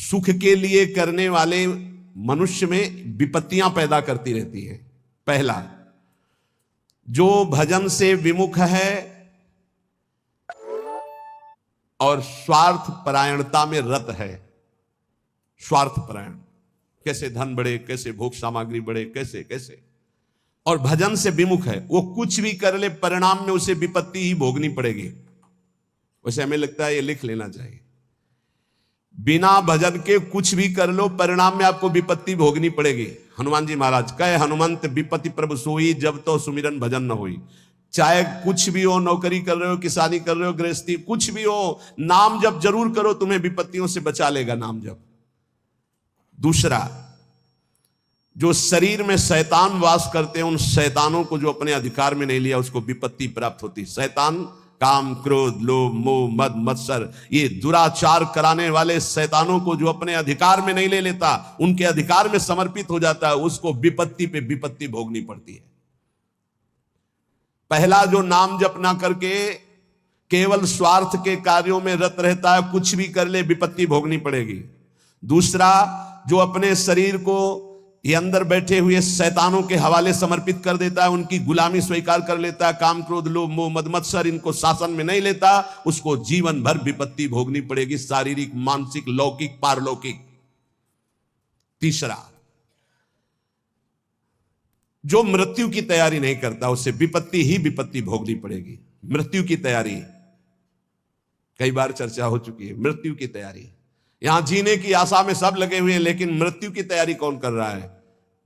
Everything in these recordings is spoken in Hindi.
सुख के लिए करने वाले मनुष्य में विपत्तियां पैदा करती रहती हैं। पहला, जो भजन से विमुख है और स्वार्थ परायणता में रत है। स्वार्थ परायण, कैसे धन बढ़े, कैसे भोग सामग्री बढ़े, कैसे कैसे, और भजन से विमुख है, वो कुछ भी कर ले परिणाम में उसे विपत्ति ही भोगनी पड़ेगी। वैसे हमें लगता है ये लिख लेना चाहिए, बिना भजन के कुछ भी कर लो परिणाम में आपको विपत्ति भोगनी पड़ेगी। हनुमान जी महाराज कहे, हनुमंत विपत्ति प्रभु सोई, जब तो सुमिरन भजन न होई। चाहे कुछ भी हो, नौकरी कर रहे हो, किसानी कर रहे हो, गृहस्थी कुछ भी हो, नाम जप जरूर करो, तुम्हें विपत्तियों से बचा लेगा नाम जप। दूसरा, जो शरीर में शैतान वास करते हैं, उन शैतानों को जो अपने अधिकार में नहीं लिया उसको विपत्ति प्राप्त होती। शैतान काम, क्रोध, लोभ, मोह, मद, मत्सर, ये दुराचार कराने वाले शैतानों को जो अपने अधिकार में नहीं ले लेता, उनके अधिकार में समर्पित हो जाता है, उसको विपत्ति पे विपत्ति भोगनी पड़ती है। पहला, जो नाम जप ना करके केवल स्वार्थ के कार्यों में रत रहता है, कुछ भी कर ले विपत्ति भोगनी पड़ेगी। दूसरा, जो अपने शरीर को ये अंदर बैठे हुए शैतानों के हवाले समर्पित कर देता है, उनकी गुलामी स्वीकार कर लेता है, काम, क्रोध, लोभ, मोह, मद, मत्सर इनको शासन में नहीं लेता, उसको जीवन भर विपत्ति भोगनी पड़ेगी, शारीरिक, मानसिक, लौकिक, पारलौकिक। तीसरा, जो मृत्यु की तैयारी नहीं करता, उससे विपत्ति ही विपत्ति भोगनी पड़ेगी। मृत्यु की तैयारी कई बार चर्चा हो चुकी है। मृत्यु की तैयारी, यहां जीने की आशा में सब लगे हुए हैं, लेकिन मृत्यु की तैयारी कौन कर रहा है?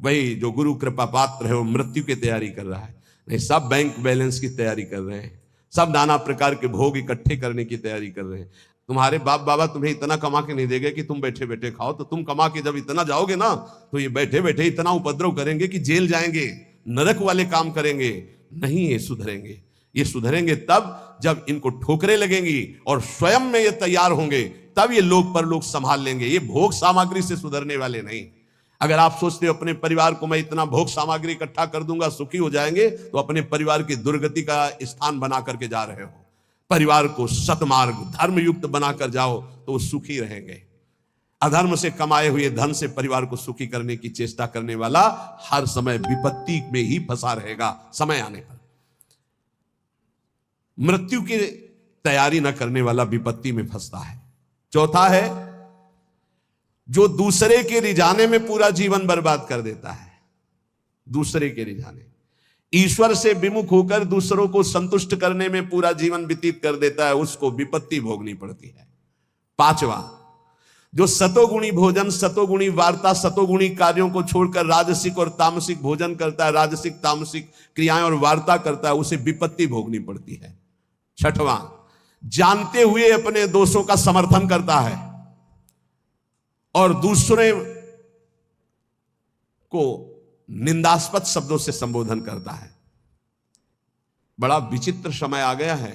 वही जो गुरु कृपा पात्र है, वो मृत्यु की तैयारी कर रहा है। नहीं, सब बैंक बैलेंस की तैयारी कर रहे हैं, सब नाना प्रकार के भोग इकट्ठे करने की तैयारी कर रहे हैं। तुम्हारे बाप बाबा तुम्हें इतना कमा के नहीं देंगे कि तुम बैठे बैठे खाओ, तो तुम कमा के जब इतना जाओगे ना, तो ये बैठे बैठे इतना उपद्रव करेंगे कि जेल जाएंगे, नरक वाले काम करेंगे। नहीं, ये सुधरेंगे। ये सुधरेंगे तब जब इनको ठोकरें लगेंगी और स्वयं में ये तैयार होंगे, तब ये लोग पर लोग संभाल लेंगे। ये भोग सामग्री से सुधरने वाले नहीं। अगर आप सोचते हो अपने परिवार को मैं इतना भोग सामग्री इकट्ठा कर दूंगा सुखी हो जाएंगे, तो अपने परिवार की दुर्गति का स्थान बना करके जा रहे हो। परिवार को सतमार्ग, धर्मयुक्त बनाकर जाओ तो वो सुखी रहेंगे। अधर्म से कमाए हुए धन से परिवार को सुखी करने की चेष्टा करने वाला हर समय विपत्ति में ही फंसा रहेगा समय आने पर। मृत्यु की तैयारी न करने वाला विपत्ति में फंसता है। चौथा है, जो दूसरे के रिझाने में पूरा जीवन बर्बाद कर देता है। दूसरे के रिझाने, ईश्वर से विमुख होकर दूसरों को संतुष्ट करने में पूरा जीवन व्यतीत कर देता है, उसको विपत्ति भोगनी पड़ती है। पांचवा, जो सतोगुणी भोजन, सतोगुणी वार्ता, सतोगुणी कार्यों को छोड़कर राजसिक और तामसिक भोजन करता है, राजसिक तामसिक क्रियाएं और वार्ता करता है, उसे विपत्ति भोगनी पड़ती है। छठवां, जानते हुए अपने दोषों का समर्थन करता है और दूसरे को निंदास्पद शब्दों से संबोधन करता है। बड़ा विचित्र समय आ गया है।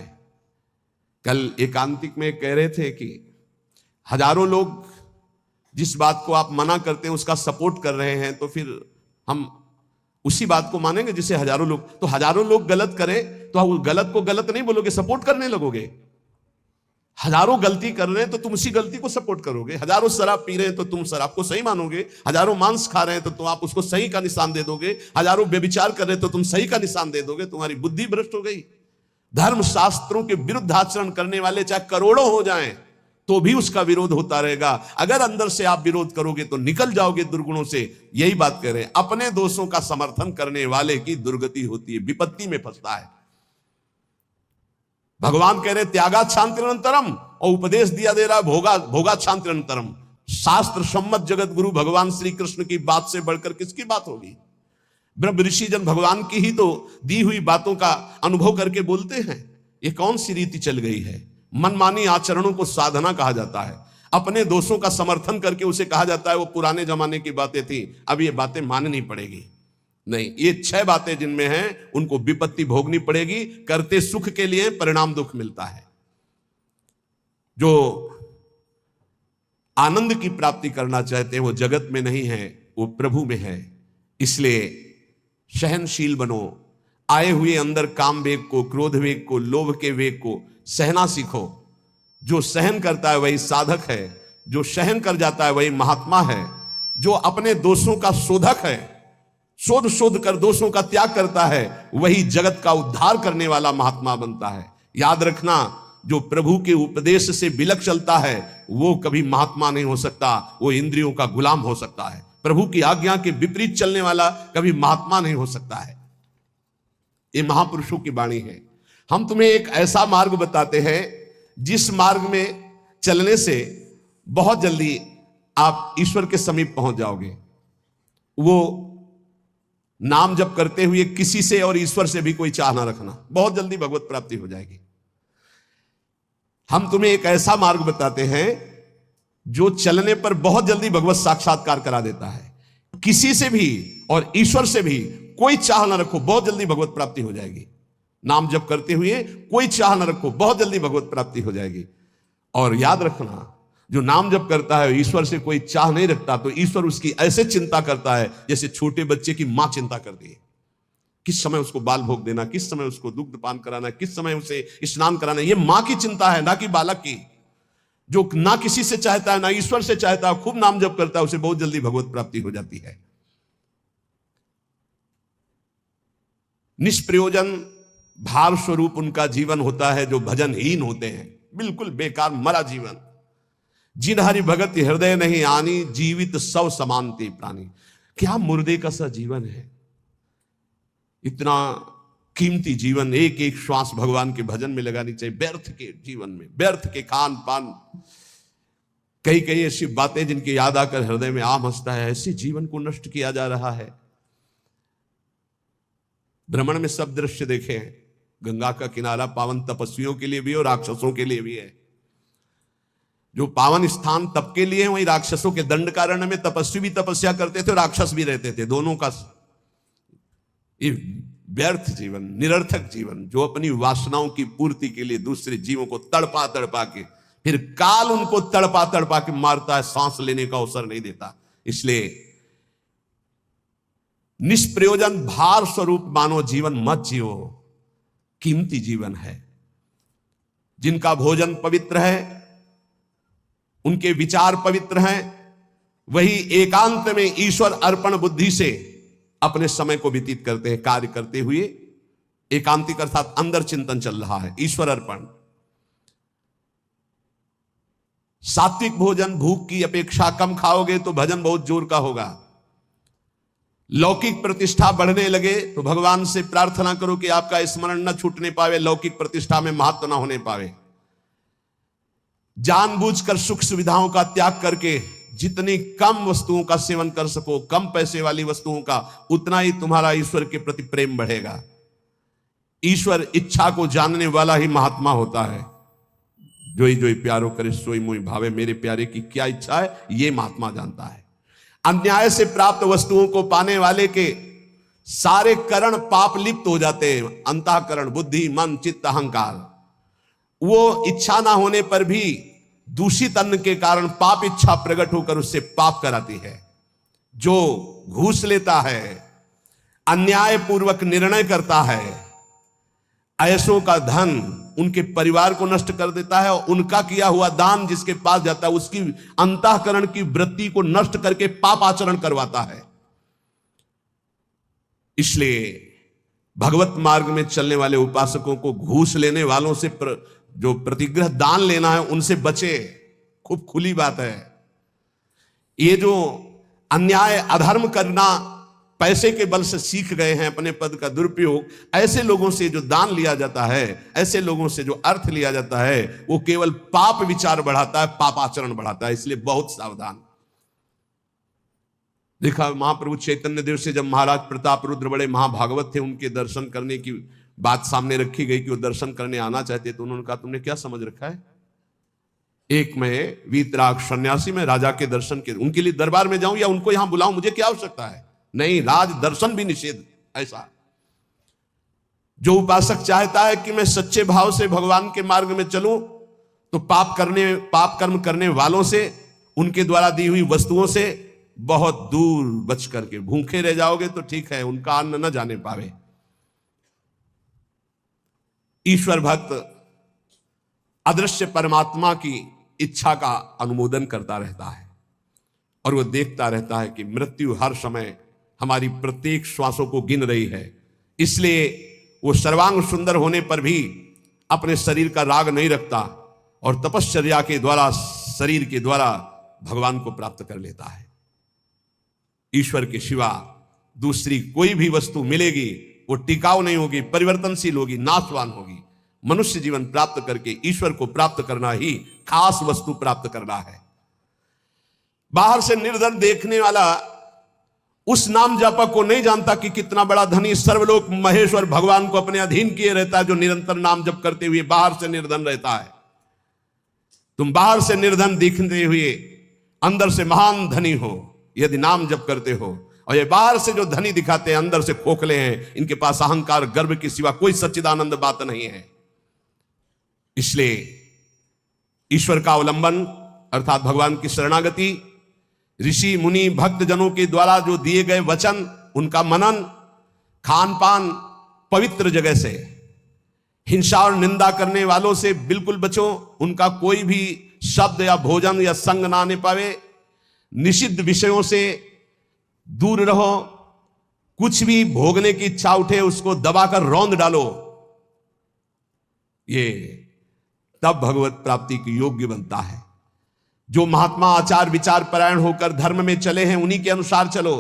कल एकांतिक में कह रहे थे कि हजारों लोग जिस बात को आप मना करते हैं उसका सपोर्ट कर रहे हैं, तो फिर हम उसी बात को मानेंगे जिसे हजारों लोग, तो हजारों लोग गलत करें तो आप गलत को गलत नहीं बोलोगे, सपोर्ट करने लगोगे। हजारों गलती कर रहे हैं तो तुम उसी गलती को सपोर्ट करोगे। हजारों शराब पी रहे हैं तो तुम शराब को सही मानोगे। हजारों मांस खा रहे हैं तो तुम आप उसको सही का निशान दे दोगे। हजारों व्यभिचार कर रहे हैं तो तुम सही का निशान दे दोगे। तुम्हारी बुद्धि भ्रष्ट हो गई। धर्म शास्त्रों के विरुद्ध आचरण करने वाले चाहे करोड़ों हो जाएं तो भी उसका विरोध होता रहेगा। अगर अंदर से आप विरोध करोगे तो निकल जाओगे दुर्गुणों से। यही बात कह रहे हैं, अपने दोषों का समर्थन करने वाले की दुर्गति होती है, विपत्ति में फंसता है। भगवान कह रहे त्यागा शांतिरंतरम, और उपदेश दिया दे रहा भोगा शांतिरंतरम। शास्त्र सम्मत जगत गुरु भगवान श्री कृष्ण की बात से बढ़कर किसकी बात होगी? ब्रह्म ऋषि जन भगवान की ही तो दी हुई बातों का अनुभव करके बोलते हैं। ये कौन सी रीति चल गई है? मनमानी आचरणों को साधना कहा जाता है। अपने दोषों का समर्थन करके उसे कहा जाता है वो पुराने जमाने की बातें थी, अब ये बातें माननी पड़ेगी। नहीं, ये 6 बातें जिनमें हैं उनको विपत्ति भोगनी पड़ेगी। करते सुख के लिए, परिणाम दुख मिलता है। जो आनंद की प्राप्ति करना चाहते हैं वो जगत में नहीं है, वो प्रभु में है। इसलिए सहनशील बनो। आए हुए अंदर काम वेग को, क्रोध वेग को, लोभ के वेग को सहना सीखो। जो सहन करता है वही साधक है। जो सहन कर जाता है वही महात्मा है। जो अपने दोषों का शोधक है, शोध शोध कर दोषों का त्याग करता है, वही जगत का उद्धार करने वाला महात्मा बनता है। याद रखना, जो प्रभु के उपदेश से बिलक चलता है वो कभी महात्मा नहीं हो सकता, वो इंद्रियों का गुलाम हो सकता है। प्रभु की आज्ञा के विपरीत चलने वाला कभी महात्मा नहीं हो सकता है। ये महापुरुषों की वाणी है। हम तुम्हें एक ऐसा मार्ग बताते हैं जिस मार्ग में चलने से बहुत जल्दी आप ईश्वर के समीप पहुंच जाओगे। वो नाम जप करते हुए किसी से और ईश्वर से भी कोई चाह ना रखना, बहुत जल्दी भगवत प्राप्ति हो जाएगी। हम तुम्हें एक ऐसा मार्ग बताते हैं जो चलने पर बहुत जल्दी भगवत साक्षात्कार करा देता है। किसी से भी और ईश्वर से भी कोई चाह ना रखो, बहुत जल्दी भगवत प्राप्ति हो जाएगी। नाम जप करते हुए कोई चाह ना रखो, बहुत जल्दी भगवत प्राप्ति हो जाएगी। और याद रखना, जो नाम जप करता है ईश्वर से कोई चाह नहीं रखता, तो ईश्वर उसकी ऐसे चिंता करता है जैसे छोटे बच्चे की मां चिंता करती है। किस समय उसको बाल भोग देना, किस समय उसको दुग्ध पान कराना, किस समय उसे स्नान कराना, ये मां की चिंता है, ना कि बालक की। जो ना किसी से चाहता है ना ईश्वर से चाहता है, खूब नाम जप करता है, उसे बहुत जल्दी भगवत प्राप्ति हो जाती है। निष्प्रयोजन भार स्वरूप उनका जीवन होता है जो भजनहीन होते हैं, बिल्कुल बेकार मरा जीवन। जिन हरि भगत हृदय नहीं आनी, जीवित सौ समानते प्राणी। क्या मुर्दे का सा जीवन है। इतना कीमती जीवन, एक एक श्वास भगवान के भजन में लगानी चाहिए। व्यर्थ के जीवन में, व्यर्थ के खान पान, कई कई ऐसी बातें जिनकी याद आकर हृदय में आम हंसता है, ऐसे जीवन को नष्ट किया जा रहा है। भ्रमण में सब दृश्य देखे हैं। गंगा का किनारा पावन तपस्वियों के लिए भी और राक्षसों के लिए भी है। जो पावन स्थान तप के लिए है, वही राक्षसों के दंडकारण्य में तपस्वी भी तपस्या करते थे और राक्षस भी रहते थे। दोनों का ये व्यर्थ जीवन, निरर्थक जीवन, जो अपनी वासनाओं की पूर्ति के लिए दूसरे जीवों को तड़पा तड़पा के, फिर काल उनको तड़पा तड़पा के मारता है, सांस लेने का अवसर नहीं देता। इसलिए निष्प्रयोजन भार स्वरूप मानो जीवन मत जियो। कीमती जीवन है। जिनका भोजन पवित्र है, उनके विचार पवित्र हैं, वही एकांत में ईश्वर अर्पण बुद्धि से अपने समय को व्यतीत करते हैं। कार्य करते हुए एकांतिक अर्थात अंदर चिंतन चल रहा है, ईश्वर अर्पण। सात्विक भोजन भूख की अपेक्षा कम खाओगे तो भजन बहुत जोर का होगा। लौकिक प्रतिष्ठा बढ़ने लगे तो भगवान से प्रार्थना करो कि आपका स्मरण न छूटने पावे, लौकिक प्रतिष्ठा में महत्व न होने पावे। जानबूझकर सुख सुविधाओं का त्याग करके जितनी कम वस्तुओं का सेवन कर सको, कम पैसे वाली वस्तुओं का, उतना ही तुम्हारा ईश्वर के प्रति प्रेम बढ़ेगा। ईश्वर इच्छा को जानने वाला ही महात्मा होता है। जोई जोई प्यारो करे सोई मोई भावे, मेरे प्यारे की क्या इच्छा है ये महात्मा जानता है। अन्याय से प्राप्त वस्तुओं को पाने वाले के सारे करण पाप लिप्त हो जाते हैं। अंतःकरण, बुद्धि, मन, चित्त, अहंकार, वो इच्छा ना होने पर भी दूषित अन्न के कारण पाप इच्छा प्रकट होकर उससे पाप कराती है। जो घूस लेता है, अन्याय पूर्वक निर्णय करता है, ऐसों का धन उनके परिवार को नष्ट कर देता है, और उनका किया हुआ दान जिसके पास जाता है उसकी अंतःकरण की वृत्ति को नष्ट करके पाप आचरण करवाता है। इसलिए भगवत मार्ग में चलने वाले उपासकों को घूस लेने वालों से जो प्रतिग्रह दान लेना है उनसे बचे। खूब खुली बात है। ये जो अन्याय अधर्म करना पैसे के बल से सीख गए हैं, अपने पद का दुरुपयोग, ऐसे लोगों से जो दान लिया जाता है, ऐसे लोगों से जो अर्थ लिया जाता है, वो केवल पाप विचार बढ़ाता है, पाप आचरण बढ़ाता है। इसलिए बहुत सावधान। देखा महाप्रभु चैतन्य देव से जब महाराज प्रताप रुद्र बड़े महाभागवत थे, उनके दर्शन करने की बात सामने रखी गई कि वो दर्शन करने आना चाहते, तो उन्होंने कहा तुमने क्या समझ रखा है, एक मैं वीतराग सन्यासी में राजा के दर्शन के उनके लिए दरबार में जाऊं या उनको यहां बुलाऊं, मुझे क्या आवश्यकता है। नहीं, राज दर्शन भी निषेध। ऐसा जो उपासक चाहता है कि मैं सच्चे भाव से भगवान के मार्ग में चलूं, तो पाप कर्म करने वालों से, उनके द्वारा दी हुई वस्तुओं से बहुत दूर बच करके भूखे रह जाओगे तो ठीक है, उनका अन्न न जाने पावे। ईश्वर भक्त अदृश्य परमात्मा की इच्छा का अनुमोदन करता रहता है और वो देखता रहता है कि मृत्यु हर समय हमारी प्रत्येक श्वासों को गिन रही है। इसलिए वो सर्वांग सुंदर होने पर भी अपने शरीर का राग नहीं रखता और तपश्चर्या के द्वारा, शरीर के द्वारा भगवान को प्राप्त कर लेता है। ईश्वर के सिवा दूसरी कोई भी वस्तु मिलेगी वो टिकाऊ नहीं होगी, परिवर्तनशील होगी, नाशवान होगी। मनुष्य जीवन प्राप्त करके ईश्वर को प्राप्त करना ही खास वस्तु प्राप्त करना है। बाहर से निर्धन देखने वाला उस नाम जापक को नहीं जानता कि कितना बड़ा धनी सर्वलोक महेश्वर भगवान को अपने अधीन किए रहता है, जो निरंतर नाम जप करते हुए बाहर से निर्धन रहता है। तुम बाहर से निर्धन दिखते हुए अंदर से महान धनी हो यदि नाम जप करते हो, और ये बाहर से जो धनी दिखाते हैं अंदर से खोखले हैं, इनके पास अहंकार गर्व के सिवा कोई सच्चिदानंद बात नहीं है। इसलिए ईश्वर का अवलंबन अर्थात भगवान की शरणागति, ऋषि मुनि भक्त जनों के द्वारा जो दिए गए वचन, उनका मनन, खान पान पवित्र जगह से, हिंसा और निंदा करने वालों से बिल्कुल बचो, उनका कोई भी शब्द या भोजन या संग ना आने पावे, निषिद्ध विषयों से दूर रहो, कुछ भी भोगने की इच्छा उठे उसको दबाकर रौंद डालो। ये तब भगवत प्राप्ति की योग्य बनता है। जो महात्मा आचार विचार परायण होकर धर्म में चले हैं उन्हीं के अनुसार चलो।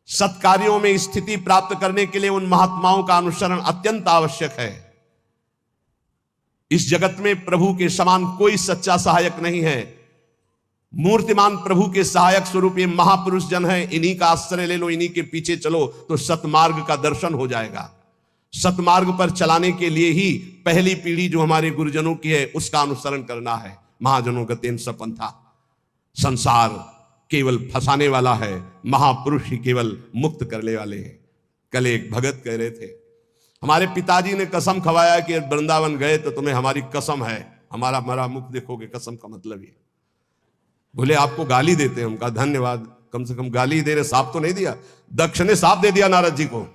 सत्कार्यों में स्थिति प्राप्त करने के लिए उन महात्माओं का अनुसरण अत्यंत आवश्यक है। इस जगत में प्रभु के समान कोई सच्चा सहायक नहीं है। मूर्तिमान प्रभु के सहायक स्वरूप ये महापुरुष जन है, इन्हीं का आश्रय ले लो, इन्हीं के पीछे चलो तो सतमार्ग का दर्शन हो जाएगा। सतमार्ग पर चलाने के लिए ही पहली पीढ़ी जो हमारे गुरुजनों की है उसका अनुसरण करना है। महाजनों गतेन सपंथा, संसार केवल फंसाने वाला है, महापुरुष ही केवल मुक्त करने वाले हैं। कल एक भगत कह रहे थे, हमारे पिताजी ने कसम खवाया कि वृंदावन गए तो तुम्हें हमारी कसम है, हमारा मरा मुख देखोगे। कसम का मतलब ये। बोले आपको गाली देते हैं। उनका धन्यवाद, कम से कम गाली दे रहे, साफ तो नहीं दिया। दक्ष ने साफ दे दिया नारद जी को,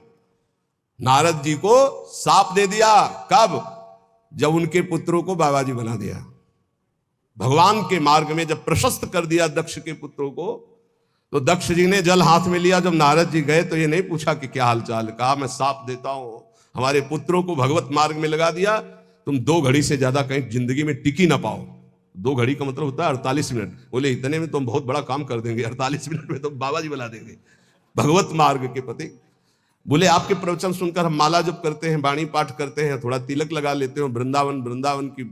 नारद जी को साफ दे दिया। कब? जब उनके पुत्रों को बाबा जी बना दिया। भगवान के मार्ग में जब प्रशस्त कर दिया दक्ष के पुत्रों को, तो दक्ष जी ने जल हाथ में लिया। जब नारद जी गए तो ये नहीं पूछा कि क्या हालचाल, कहा मैं साफ देता हूं, हमारे पुत्रों को भगवत मार्ग में लगा दिया, तुम 2 घड़ी से ज्यादा कहीं जिंदगी में टिकी ना पाओ। 2 घड़ी का मतलब होता है 48 मिनट। बोले इतने में तुम बहुत बड़ा काम कर देंगे, 48 मिनट में तुम बाबा जी बुला देंगे भगवत मार्ग के पति। बोले आपके प्रवचन सुनकर हम माला जप करते हैं, वाणी पाठ करते हैं, थोड़ा तिलक लगा लेते हैं, वृंदावन की,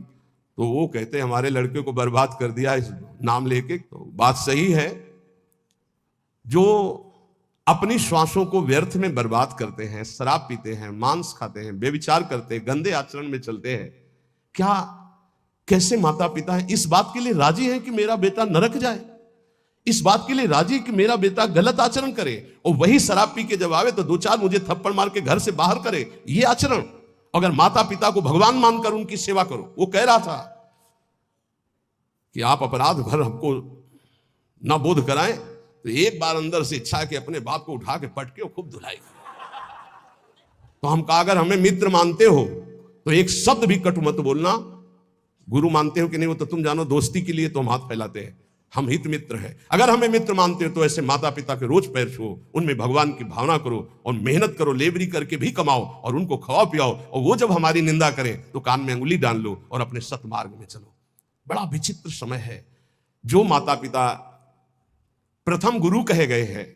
तो वो कहते हैं हमारे लड़के को बर्बाद कर दिया इस नाम लेके। तो बात सही है, जो अपनी श्वासों को व्यर्थ में बर्बाद करते हैं, शराब पीते हैं, मांस खाते हैं, बेविचार करते हैं, गंदे आचरण में चलते हैं, क्या कैसे माता पिता है इस बात के लिए राजी हैं कि मेरा बेटा नरक जाए? इस बात के लिए राजी कि मेरा बेटा गलत आचरण करे, और वही शराब पी के जब आवे तो 2-4 मुझे थप्पड़ मार के घर से बाहर करे? ये आचरण। अगर माता पिता को भगवान मानकर उनकी सेवा करो। वो कह रहा था कि आप अपराध भर हमको ना बोध कराएं, तो एक बार अंदर से इच्छा है कि अपने बाप को उठा के पटके और खूब धुलाई। तो हम कहा अगर हमें मित्र मानते हो तो एक शब्द भी कटु मत बोलना। गुरु मानते हो कि नहीं वो तो तुम जानो, दोस्ती के लिए तो हम हाथ फैलाते हैं, हम हित मित्र हैं। अगर हमें मित्र मानते हो तो ऐसे माता पिता के रोज पैर छुओ, उनमें भगवान की भावना करो और मेहनत करो, लेबरी करके भी कमाओ और उनको खवाओ पियाओ, और वो जब हमारी निंदा करें तो कान में अंगुली डाल लो और अपने सतमार्ग में चलो। बड़ा विचित्र समय है। जो माता पिता प्रथम गुरु कहे गए हैं,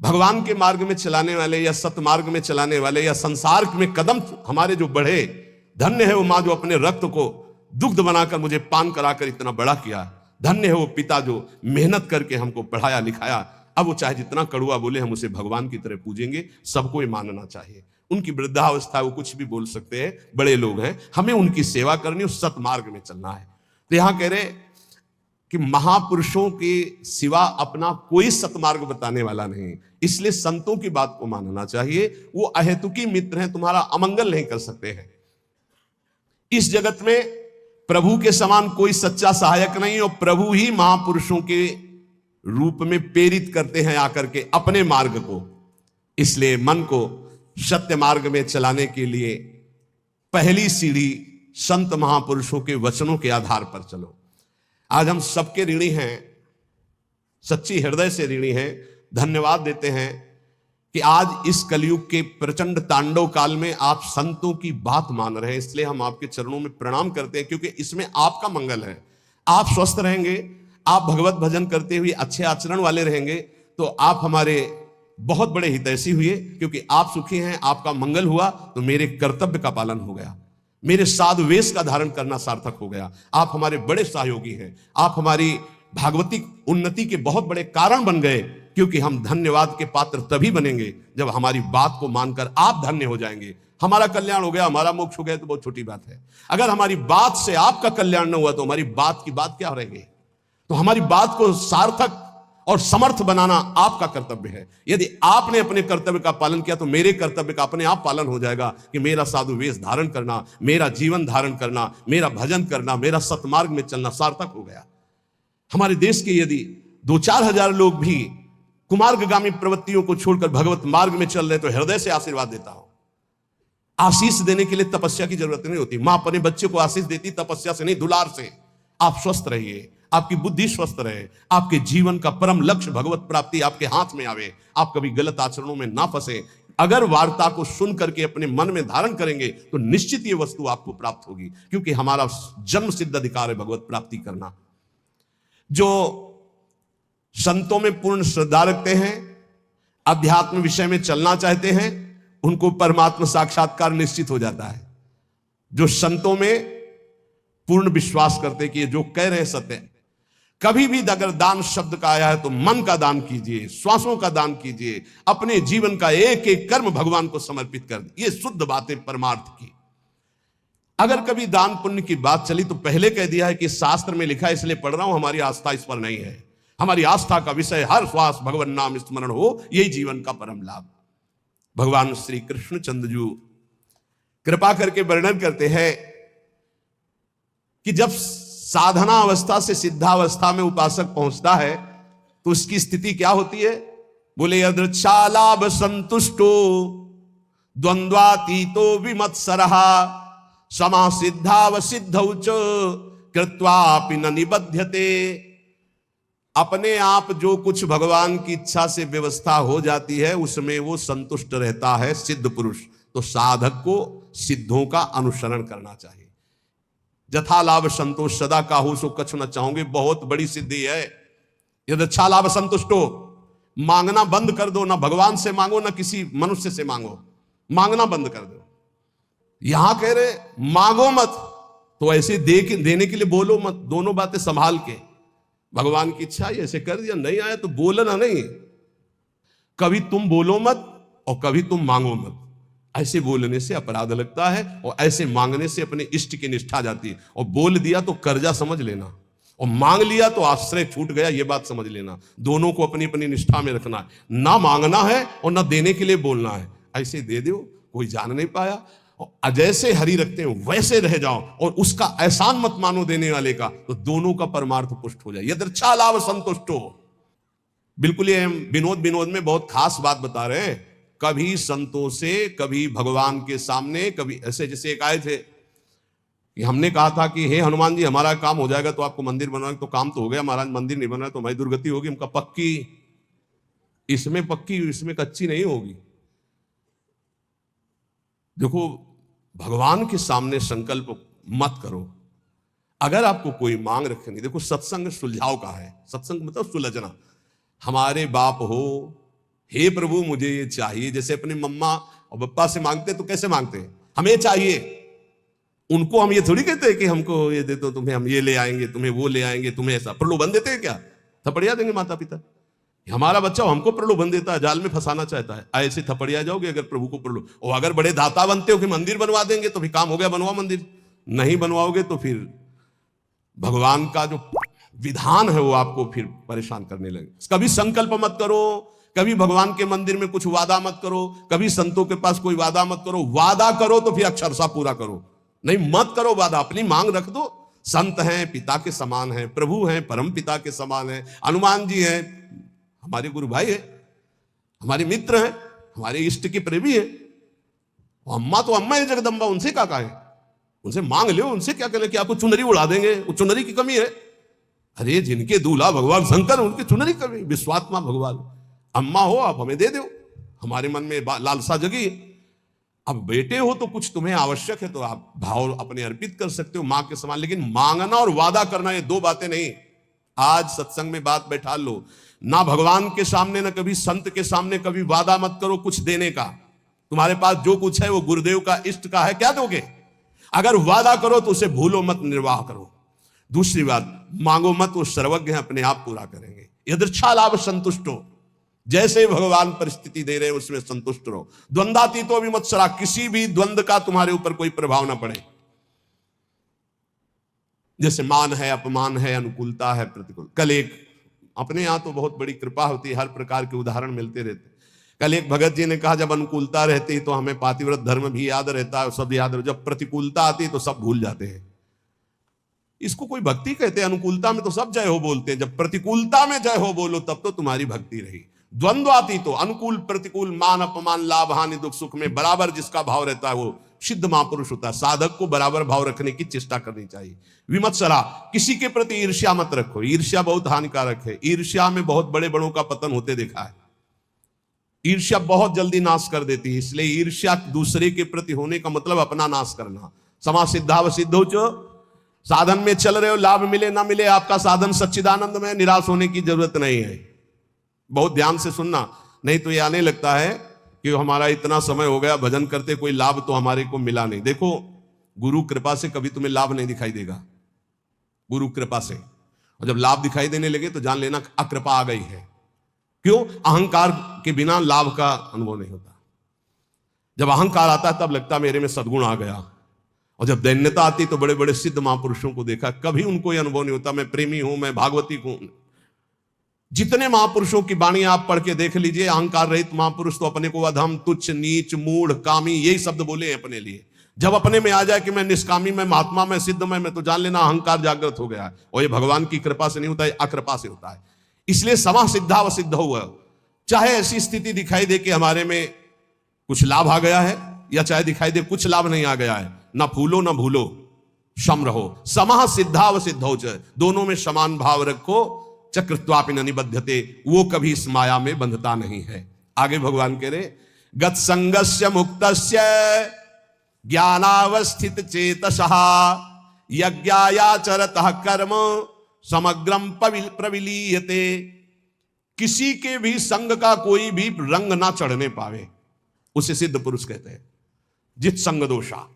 भगवान के मार्ग में चलाने वाले या सतमार्ग में चलाने वाले या संसार में कदम हमारे जो बढ़े, धन्य है वो माँ जो अपने रक्त को दुग्ध बनाकर मुझे पान कराकर इतना बड़ा किया। धन्य है वो पिता जो मेहनत करके हमको पढ़ाया लिखाया। अब वो चाहे जितना कड़ुआ बोले हम उसे भगवान की तरह पूजेंगे। सबको ये मानना चाहिए। उनकी वृद्धावस्था वो कुछ भी बोल सकते हैं, बड़े लोग हैं, हमें उनकी सेवा करनी और सतमार्ग में चलना है। तो यहां कह रहे कि महापुरुषों के सिवा अपना कोई सतमार्ग बताने वाला नहीं, इसलिए संतों की बात को मानना चाहिए। वो अहेतुकी मित्र हैं, तुम्हारा अमंगल नहीं कर सकते हैं। इस जगत में प्रभु के समान कोई सच्चा सहायक नहीं, और प्रभु ही महापुरुषों के रूप में प्रेरित करते हैं आकर के अपने मार्ग को। इसलिए मन को सत्य मार्ग में चलाने के लिए पहली सीढ़ी संत महापुरुषों के वचनों के आधार पर चलो। आज हम सबके ऋणी हैं, सच्ची हृदय से ऋणी हैं। धन्यवाद देते हैं कि आज इस कलयुग के प्रचंड तांडव काल में आप संतों की बात मान रहे हैं, इसलिए हम आपके चरणों में प्रणाम करते हैं, क्योंकि इसमें आपका मंगल है। आप स्वस्थ रहेंगे, आप भगवत भजन करते हुए अच्छे आचरण वाले रहेंगे, तो आप हमारे बहुत बड़े हितैषी हुए, क्योंकि आप सुखी हैं, आपका मंगल हुआ तो मेरे कर्तव्य का पालन हो गया, मेरे साधु वेश का धारण करना सार्थक हो गया। आप हमारे बड़े सहयोगी हैं, आप हमारी भागवतिक उन्नति के बहुत बड़े कारण बन गए, क्योंकि हम धन्यवाद के पात्र तभी बनेंगे जब हमारी बात को मानकर आप धन्य हो जाएंगे। हमारा कल्याण हो गया, हमारा मोक्ष हो गया तो बहुत छोटी बात है। अगर हमारी बात से आपका कल्याण न हुआ तो हमारी बात की बात क्या रहेगी? तो हमारी बात को सार्थक और समर्थ बनाना आपका कर्तव्य है। यदि आपने अपने कर्तव्य का पालन किया तो मेरे कर्तव्य का अपने आप पालन हो जाएगा कि मेरा साधु वेश धारण करना, मेरा जीवन धारण करना, मेरा भजन करना, मेरा सतमार्ग में चलना सार्थक हो गया। हमारे देश के यदि 2-4 हजार लोग भी कुमार्गगामी प्रवृत्तियों को छोड़कर भगवत मार्ग में चल रहे तो हृदय से आशीर्वाद देता हूं। आशीष देने के लिए तपस्या की जरूरत नहीं होती। मां अपने बच्चे को आशीष देती तपस्या से नहीं, दुलार से। आप स्वस्थ रहिए, आपकी बुद्धि स्वस्थ रहे, आपके जीवन का परम लक्ष्य भगवत प्राप्ति आपके हाथ में आवे, आप कभी गलत आचरणों में ना फंसे। अगर वार्ता को सुन करके अपने मन में धारण करेंगे तो निश्चित ये वस्तु आपको प्राप्त होगी, क्योंकि हमारा जन्म सिद्ध अधिकार है भगवत प्राप्ति करना। जो संतों में पूर्ण श्रद्धा रखते हैं, अध्यात्म विषय में चलना चाहते हैं, उनको परमात्मा साक्षात्कार निश्चित हो जाता है। जो संतों में पूर्ण विश्वास करते कि ये जो कह रहे हैं सत्य है। कभी भी अगर दान शब्द का आया है तो मन का दान कीजिए, श्वासों का दान कीजिए, अपने जीवन का एक एक कर्म भगवान को समर्पित कर दीजिए। ये शुद्ध बातें परमार्थ की। अगर कभी दान पुण्य की बात चली तो पहले कह दिया है कि शास्त्र में लिखा है इसलिए पढ़ रहा हूं, हमारी आस्था इस पर नहीं है। हमारी आस्था का विषय हर श्वास भगवान नाम स्मरण हो, यही जीवन का परम लाभ। भगवान श्री कृष्ण चंद्र जी कृपा करके वर्णन करते हैं कि जब साधना अवस्था से सिद्धावस्था में उपासक पहुंचता है तो उसकी स्थिति क्या होती है? बोले यदृच्छालाभ संतुष्टो द्वंद्वातीतो विमत्सरः समा सिद्धावसिद्धौ च कृत्वापि न निबध्यते। अपने आप जो कुछ भगवान की इच्छा से व्यवस्था हो जाती है उसमें वो संतुष्ट रहता है सिद्ध पुरुष। तो साधक को सिद्धों का अनुसरण करना चाहिए। जथा लाभ संतोष सदा काहू सो कछु न चाहोगे, बहुत बड़ी सिद्धि है। यदि अच्छा लाभ संतुष्टो, मांगना बंद कर दो, ना भगवान से मांगो ना किसी मनुष्य से मांगो, मांगना बंद कर दो। यहां कह रहे मांगो मत, तो ऐसे देने के लिए बोलो मत। दोनों बातें संभाल के। भगवान की इच्छा ऐसे कर दिया, नहीं आया तो बोलना नहीं। कभी तुम बोलो मत और कभी तुम मांगो मत। ऐसे बोलने से अपराध लगता है और ऐसे मांगने से अपने इष्ट की निष्ठा जाती है। और बोल दिया तो कर्जा समझ लेना, और मांग लिया तो आश्रय छूट गया, ये बात समझ लेना। दोनों को अपनी अपनी निष्ठा में रखना है। ना मांगना है और ना देने के लिए बोलना है। ऐसे दे दो, कोई जान नहीं पाया। जैसे हरि रखते हो वैसे रह जाओ और उसका एहसान मत मानो देने वाले का, तो दोनों का परमार्थ पुष्ट हो जाए। यदृच्छा लाभ संतुष्टो। बिल्कुल ये हम विनोद में बहुत खास बात बता रहे हैं। कभी संतों से, कभी भगवान के सामने, कभी ऐसे जैसे एक आए थे कि हमने कहा था कि हे हनुमान जी हमारा काम हो जाएगा तो आपको मंदिर बनवाएंगे। तो काम तो हो गया महाराज, मंदिर नहीं बना तो हमारी दुर्गति होगी। हमका पक्की, इसमें पक्की इसमें कच्ची नहीं होगी। देखो भगवान के सामने संकल्प मत करो। अगर आपको कोई मांग रखनी, देखो सत्संग सुलझाव का है। सत्संग मतलब सुलझना। हमारे बाप हो, हे प्रभु मुझे ये चाहिए, जैसे अपने मम्मा और पप्पा से मांगते तो कैसे मांगते हैं? हमें चाहिए। उनको हम ये थोड़ी कहते हैं कि हमको ये दे दो, तुम्हें हम ये ले आएंगे, तुम्हें वो ले आएंगे, तुम्हें ऐसा प्रलोभन देते हैं क्या? थपड़िया देंगे माता पिता। हमारा बच्चा हमको प्रलोभन देता है, जाल में फंसाना चाहता है। ऐसे थपड़िया जाओगे अगर प्रभु को प्रलोभ। और अगर बड़े दाता बनते हो कि मंदिर बनवा देंगे तो भी काम हो गया, बनवा मंदिर। नहीं बनवाओगे तो फिर भगवान का जो विधान है वो आपको फिर परेशान करने लगे। कभी संकल्प मत करो, कभी भगवान के मंदिर में कुछ वादा मत करो, कभी संतों के पास कोई वादा मत करो। वादा करो तो फिर अक्षरशः पूरा करो, नहीं मत करो वादा। अपनी मांग रख दो। संत हैं पिता के समान हैं, प्रभु हैं परम पिता के समान हैं, हनुमान जी हैं हमारे गुरु भाई है, हमारे मित्र हैं, हमारे इष्ट के प्रेमी हैं। अम्मा तो अम्मा है जगदम्बा, उनसे क्या कहें? उनसे मांग लो, उनसे क्या करें कि आपको चुनरी उड़ा देंगे, वो चुनरी की कमी है। अरे जिनके दूल्हा भगवान शंकर, उनकी चुनरी कमी, विश्वात्मा भगवान। अम्मा हो आप हमें दे दो, हमारे मन में लालसा जगी। अब बेटे हो तो कुछ तुम्हें आवश्यक है तो आप भाव अपने अर्पित कर सकते हो मां के समान, लेकिन मांगना और वादा करना ये दो बातें नहीं। आज सत्संग में बात बैठा लो, ना भगवान के सामने ना कभी संत के सामने कभी वादा मत करो कुछ देने का। तुम्हारे पास जो कुछ है वो गुरुदेव का, इष्ट का है, क्या दोगे? अगर वादा करो तो उसे भूलो मत, निर्वाह करो। दूसरी बात, मांगो मत, वो सर्वज्ञ है, अपने आप पूरा करेंगे। यदृच्छा लाभ संतुष्टो, जैसे भगवान परिस्थिति दे रहे हैं उसमें संतुष्ट रहो। द्वंद्वातीतो विमत्सरा, किसी भी द्वंद्व का तुम्हारे ऊपर कोई प्रभाव ना पड़े। जैसे मान है, अपमान है, अनुकूलता है, प्रतिकूल। कल एक, अपने यहां तो बहुत बड़ी कृपा होती है, हर प्रकार के उदाहरण मिलते रहते। कल एक भगत जी ने कहा जब अनुकूलता रहती तो हमें पातिव्रत धर्म भी याद रहता है, सब याद रहता, जब प्रतिकूलता आती तो सब भूल जाते हैं। इसको कोई भक्ति कहते हैं? अनुकूलता में तो सब जय हो बोलते हैं, जब प्रतिकूलता में जय हो बोलो तब तो तुम्हारी भक्ति रही। द्वंद्व आती तो अनुकूल प्रतिकूल, मान अपमान, लाभ हानि, दुख सुख में बराबर जिसका भाव रहता है वो सिद्ध महापुरुष होता है। साधक को बराबर भाव रखने की चेष्टा करनी चाहिए। विमत्सरा, किसी के प्रति ईर्ष्या मत रखो, ईर्ष्या बहुत हानिकारक है। ईर्ष्या में बहुत बड़े बड़ों का पतन होते देखा है। ईर्ष्या बहुत जल्दी नाश कर देती है, इसलिए ईर्ष्या दूसरे के प्रति होने का मतलब अपना नाश करना। समा सिद्धाव सिद्धो चो, साधन में चल रहे हो, लाभ मिले ना मिले, आपका साधन सच्चिदानंद में, निराश होने की जरूरत नहीं है। बहुत ध्यान से सुनना, नहीं तो ये आने लगता है कि हमारा इतना समय हो गया भजन करते, कोई लाभ तो हमारे को मिला नहीं। देखो, गुरु कृपा से कभी तुम्हें लाभ नहीं दिखाई देगा, गुरु कृपा से। और जब लाभ दिखाई देने लगे तो जान लेना अकृपा आ गई है। क्यों? अहंकार के बिना लाभ का अनुभव नहीं होता। जब अहंकार आता है तब लगता मेरे में सद्गुण आ गया, और जब दैन्यता आती तो बड़े बड़े सिद्ध महापुरुषों को देखा, कभी उनको यह अनुभव नहीं होता मैं प्रेमी हूं, मैं भागवती हूं। जितने महापुरुषों की वाणी आप पढ़ के देख लीजिए, अहंकार रहित महापुरुष तो अपने को अधम, तुच्छ, नीच, मूढ़, कामी, यही शब्द बोले हैं अपने लिए। जब अपने में आ जाए कि मैं निष्कामी, मैं महात्मा, मैं सिद्ध, मैं तो जान लेना अहंकार जागृत हो गया है। और ये भगवान की कृपा से नहीं होता है, अकृपा से होता है। इसलिए समा सिद्धा व सिद्ध हुआ, चाहे ऐसी स्थिति दिखाई दे कि हमारे में कुछ लाभ आ गया है, या चाहे दिखाई दे कुछ लाभ नहीं आ गया है, ना फूलो ना भूलो, सम रहो। समा सिद्धा व सिद्धौ, दोनों में समान भाव रखो। चक्रत्वापि न निबध्यते, वो कभी इस माया में बंधता नहीं है। आगे भगवान कह रहे, गत संगस्य मुक्तस्य ज्ञानावस्थित चेतसः यज्ञायाचरतः कर्म समग्रम प्रविलीयते। किसी के भी संग का कोई भी रंग ना चढ़ने पावे, उसे सिद्ध पुरुष कहते हैं। जित संग दोषा,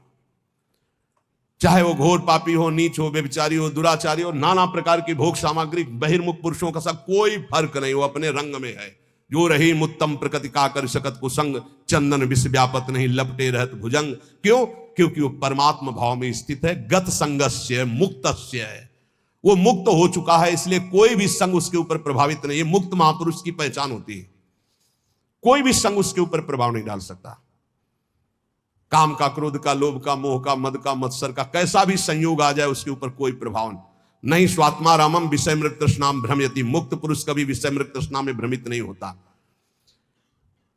चाहे वो घोर पापी हो, नीच हो, व्यभिचारी हो, दुराचारी हो, नाना प्रकार की भोग सामग्री, बहिर्मुख पुरुषों का सब कोई फर्क नहीं, वो अपने रंग में है। जो रही मुत्तम प्रकृति का कर शकत कुसंग, चंदन विष व्यापत नहीं लपटे रहत भुजंग। क्यों? क्योंकि वो परमात्मा भाव में स्थित है। गत संगस्य मुक्तस्य है, वो मुक्त हो चुका है, इसलिए कोई भी संग उसके ऊपर प्रभावित नहीं है। मुक्त महापुरुष की पहचान होती है, कोई भी संग उसके ऊपर प्रभाव नहीं डाल सकता। काम का, क्रोध का, लोभ का, मोह का, मद का, मत्सर का कैसा भी संयोग आ जाए उसके ऊपर कोई प्रभाव नहीं। स्वात्मा रामम विषय मृत तृष्णाम भ्रमयति, मुक्त पुरुष कभी विषय मृत तृष्णा में भ्रमित नहीं होता।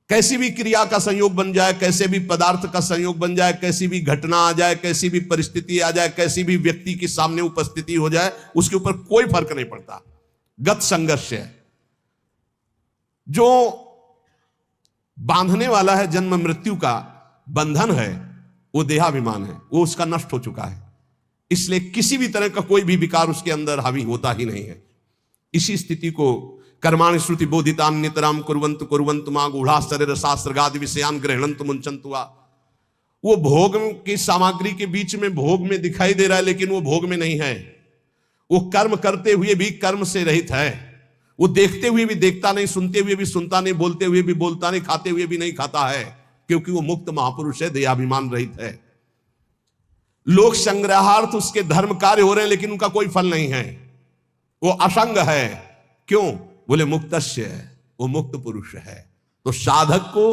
कैसी भी क्रिया का संयोग बन जाए, कैसे भी पदार्थ का संयोग बन जाए, कैसी भी घटना आ जाए, कैसी भी परिस्थिति आ जाए, कैसी भी व्यक्ति के सामने उपस्थिति हो जाए, उसके ऊपर कोई फर्क नहीं पड़ता। गत संघर्ष है, जो बांधने वाला है जन्म मृत्यु का बंधन है, वो देहाभिमान है, वो उसका नष्ट हो चुका है। इसलिए किसी भी तरह का कोई भी विकार उसके अंदर हावी होता ही नहीं है। इसी स्थिति को कर्माणि श्रुति बोधितान नितराम कुर्वन्तु कुर्वन्तु मा गूढ़ाश्चर्य शास्त्रगादि विषयान गृह्णन्तु मुञ्चन्तु वा। वो भोग की सामग्री के बीच में भोग में दिखाई दे रहा है, लेकिन वो भोग में नहीं है। वो कर्म करते हुए भी कर्म से रहित है। वो देखते हुए भी देखता नहीं, सुनते हुए भी सुनता नहीं, बोलते हुए भी बोलता नहीं, खाते हुए भी नहीं खाता है, क्योंकि वो मुक्त महापुरुष है, देहाभिमान रहित है। लोक संग्रहार्थ उसके धर्म कार्य हो रहे हैं, लेकिन उनका कोई फल नहीं है। वो असंग है। क्यों? बोले मुक्तस्य है, वो मुक्त पुरुष है। तो साधक को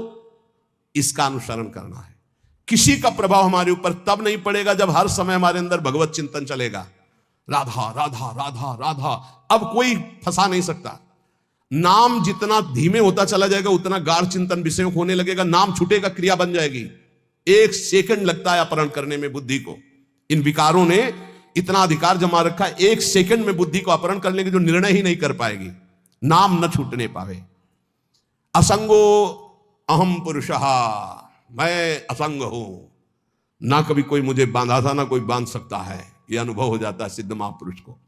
इसका अनुसरण करना है। किसी का प्रभाव हमारे ऊपर तब नहीं पड़ेगा जब हर समय हमारे अंदर भगवत चिंतन चलेगा। राधा राधा राधा राधा, अब कोई फंसा नहीं सकता। नाम जितना धीमे होता चला जाएगा उतना गाढ़ चिंतन विषयों होने लगेगा। नाम छूटेगा, क्रिया बन जाएगी। 1 सेकंड लगता है अपहरण करने में बुद्धि को। इन विकारों ने इतना अधिकार जमा रखा है, एक सेकंड में बुद्धि को अपहरण करने के जो निर्णय ही नहीं कर पाएगी, नाम न छूटने पावे। असंगो अहम पुरुषः, मैं असंग हूं, ना कभी कोई मुझे बांधा था ना कोई बांध सकता है, यह अनुभव हो जाता है सिद्ध महापुरुष को।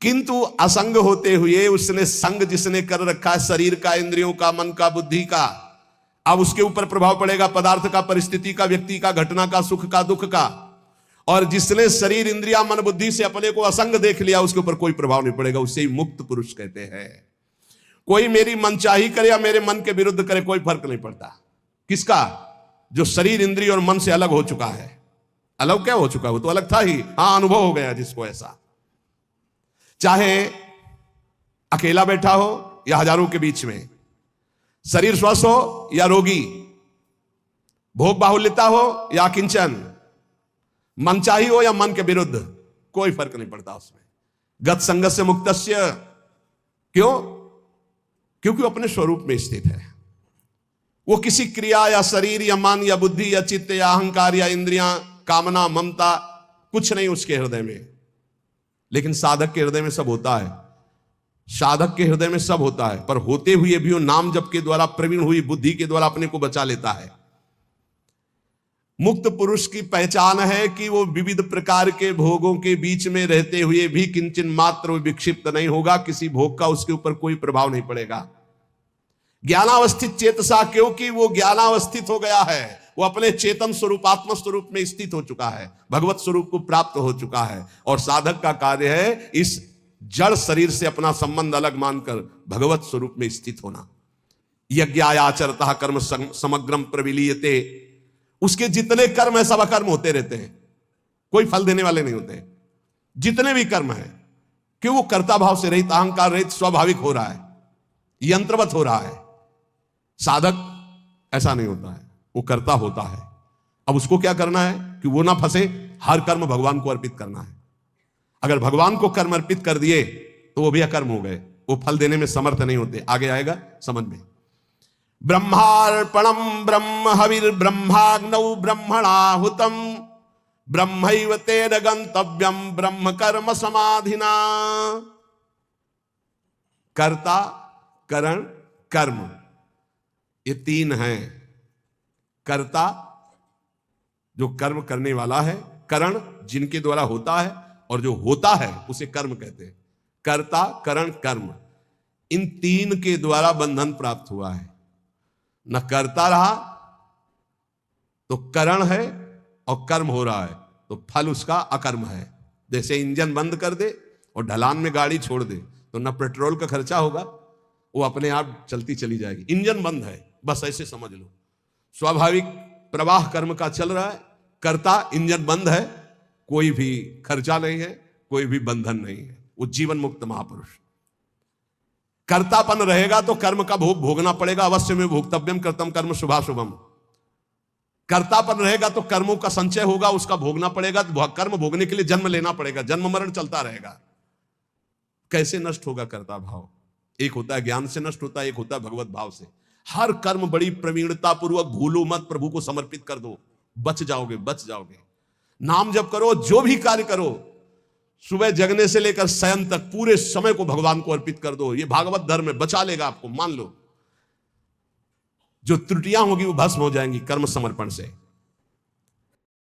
किंतु असंग होते हुए उसने संग जिसने कर रखा है शरीर का, इंद्रियों का, मन का, बुद्धि का, अब उसके ऊपर प्रभाव पड़ेगा पदार्थ का, परिस्थिति का, व्यक्ति का, घटना का, सुख का, दुख का। और जिसने शरीर, इंद्रिया, मन, बुद्धि से अपने को असंग देख लिया, उसके ऊपर कोई प्रभाव नहीं पड़ेगा, उसे ही मुक्त पुरुष कहते हैं। कोई मेरी मनचाही करे या मेरे मन के विरुद्ध करे, कोई फर्क नहीं पड़ता। किसका? जो शरीर, इंद्रिय और मन से अलग हो चुका है। अलग क्या हो चुका है? वो तो अलग था ही, हां, अनुभव हो गया जिसको ऐसा। चाहे अकेला बैठा हो या हजारों के बीच में, शरीर स्वस्थ हो या रोगी, भोग बाहुल्यता हो या किंचन, मनचाही हो या मन के विरुद्ध, कोई फर्क नहीं पड़ता उसमें। गत संगत से मुक्तस्य, क्यों? क्योंकि वो अपने स्वरूप में स्थित है। वो किसी क्रिया या शरीर या मन या बुद्धि या चित्त या अहंकार या इंद्रियां, कामना, ममता, कुछ नहीं उसके हृदय में। लेकिन साधक के हृदय में सब होता है, साधक के हृदय में सब होता है, पर होते हुए भी वो नाम जप के द्वारा, प्रवीण हुई बुद्धि के द्वारा अपने को बचा लेता है। मुक्त पुरुष की पहचान है कि वो विविध प्रकार के भोगों के बीच में रहते हुए भी किंचन मात्र विक्षिप्त नहीं होगा, किसी भोग का उसके ऊपर कोई प्रभाव नहीं पड़ेगा। ज्ञानावस्थित चेतसा, क्योंकि वो ज्ञानावस्थित हो गया है, वो अपने चेतन स्वरूप, आत्म स्वरूप में स्थित हो चुका है, भगवत स्वरूप को प्राप्त हो चुका है। और साधक का कार्य है इस जड़ शरीर से अपना संबंध अलग मानकर भगवत स्वरूप में स्थित होना। यज्ञायाचरतः कर्म समग्रम प्रविलीयते, उसके जितने कर्म है सब अकर्म होते रहते हैं, कोई फल देने वाले नहीं होते। जितने भी कर्म है, क्यों? वो कर्ता भाव से रहित, अहंकार रहित, स्वाभाविक हो रहा है, यंत्रवत हो रहा है। साधक ऐसा नहीं होता है, वो कर्ता होता है। अब उसको क्या करना है कि वो ना फंसे, हर कर्म भगवान को अर्पित करना है। अगर भगवान को कर्म अर्पित कर दिए तो वो भी अकर्म हो गए, वो फल देने में समर्थ नहीं होते। आगे आएगा समझ में। ब्रह्मार्पणम ब्रह्म हविर ब्रह्माग्नौ ब्रह्मणाहुतम ब्रह्मैव तेन गंतव्यम ब्रह्म कर्म समाधिना। कर्ता, करण, कर्म, ये तीन हैं। कर्ता जो कर्म करने वाला है, करण जिनके द्वारा होता है, और जो होता है उसे कर्म कहते हैं। कर्ता, करण, कर्म, इन तीन के द्वारा बंधन प्राप्त हुआ है। न कर्ता रहा तो करण है, और कर्म हो रहा है तो फल उसका अकर्म है। जैसे इंजन बंद कर दे और ढलान में गाड़ी छोड़ दे तो न पेट्रोल का खर्चा होगा, वो अपने आप चलती चली जाएगी। इंजन बंद है, बस ऐसे समझ लो। स्वाभाविक प्रवाह कर्म का चल रहा है, कर्ता, इंजन बंद है, कोई भी खर्चा नहीं है, कोई भी बंधन नहीं है, वो जीवन मुक्त महापुरुष। कर्तापन रहेगा तो कर्म का भोग भोगना पड़ेगा, अवश्य में भोक्तव्यम कर्तम कर्म शुभाशुभम। कर्तापन रहेगा तो कर्मों का संचय होगा, उसका भोगना पड़ेगा, कर्म भोगने के लिए जन्म लेना पड़ेगा, जन्म मरण चलता रहेगा। कैसे नष्ट होगा कर्ता भाव? एक होता है ज्ञान से नष्ट होता है, एक होता है भगवत भाव से। हर कर्म बड़ी प्रवीणता पूर्वक भूलो मत, प्रभु को समर्पित कर दो, बच जाओगे, बच जाओगे। नाम जप करो, जो भी कार्य करो, सुबह जगने से लेकर शयन तक पूरे समय को भगवान को अर्पित कर दो। ये भागवत धर्म है, बचा लेगा आपको, मान लो। जो त्रुटियां होगी वो भस्म हो जाएंगी कर्म समर्पण से।